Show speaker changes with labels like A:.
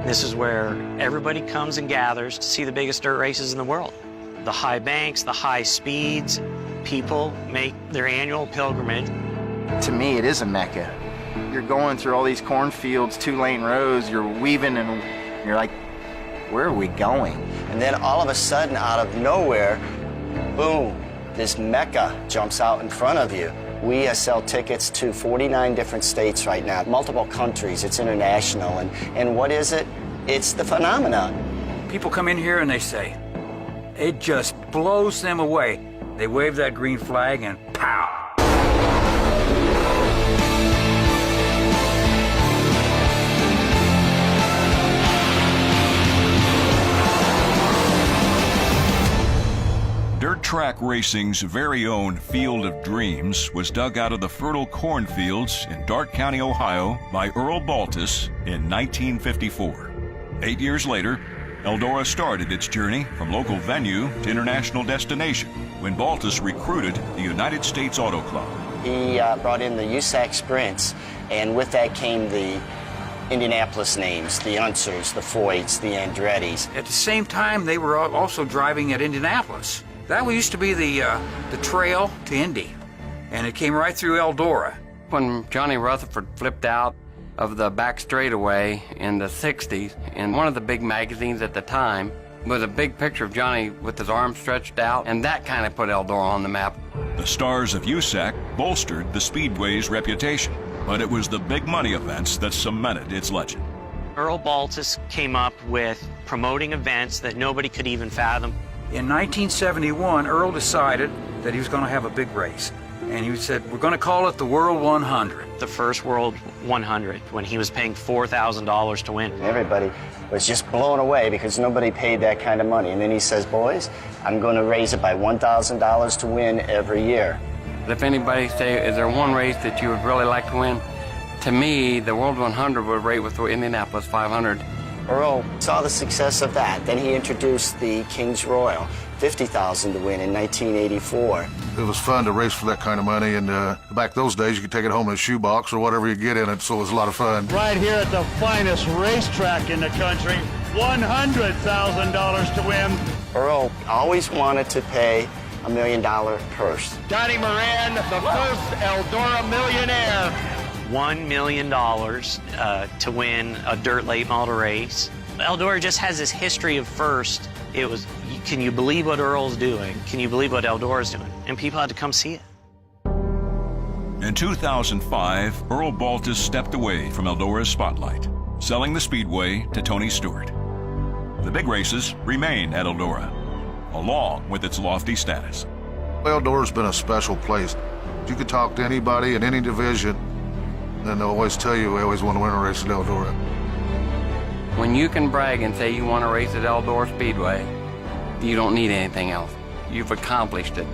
A: This is where everybody comes and gathers to see the biggest dirt races in the world. The high banks, the high speeds, people make their annual pilgrimage.
B: To me, it is a mecca. You're going through all these cornfields, 2-lane roads, you're weaving, and you're like, where are we going?
C: And then all of a sudden, out of nowhere, boom, this mecca jumps out in front of you. We sell tickets to 49 different states right now, multiple countries. It's international. And what is it? It's the phenomenon.
D: People come in here and they say, it just blows them away. They wave that green flag and pow!
E: Dirt track racing's very own Field of Dreams was dug out of the fertile cornfields in Dart County, Ohio by Earl Baltes in 1954. 8 years later, Eldora started its journey from local venue to international destination when Baltes recruited the United States Auto Club.
C: He brought in the USAC Sprints, and with that came the Indianapolis names, the Unsers, the Foyts, the Andrettis.
D: At the same time, they were also driving at Indianapolis. That used to be the trail to Indy, and it came right through Eldora.
F: When Johnny Rutherford flipped out of the back straightaway in the 60s, in one of the big magazines at the time was a big picture of Johnny with his arms stretched out, and that kind of put Eldora on the map.
E: The stars of USAC bolstered the Speedway's reputation, but it was the big money events that cemented its legend.
A: Earl Baltes came up with promoting events that nobody could even fathom.
D: In 1971, Earl decided that he was going to have a big race. And he said, we're going to call it the World 100.
A: The first World 100, when he was paying $4,000 to win.
C: Everybody was just blown away because nobody paid that kind of money. And then he says, boys, I'm going to raise it by $1,000 to win every year.
F: If anybody say, is there one race that you would really like to win? To me, the World 100 would rate with the Indianapolis 500.
C: Earl saw the success of that. Then he introduced the King's Royal, $50,000 to win in 1984.
G: It was fun to race for that kind of money, and back those days you could take it home in a shoebox or whatever you get in it, so it was a lot of fun.
H: Right here at the finest racetrack in the country, $100,000 to win.
C: Earl always wanted to pay $1 million purse.
H: Johnny Moran, the first Eldora millionaire.
A: $1 million to win a dirt late model race. Eldora just has this history of first. It was, can you believe what Earl's doing? Can you believe what Eldora's doing? And people had to come see it.
E: In 2005, Earl Baltes stepped away from Eldora's spotlight, selling the Speedway to Tony Stewart. The big races remain at Eldora, along with its lofty status.
G: Eldora's been a special place. You could talk to anybody in any division, and they'll always tell you we always want to win a race at Eldora.
F: When you can brag and say you want to race at Eldora Speedway, you don't need anything else. You've accomplished it.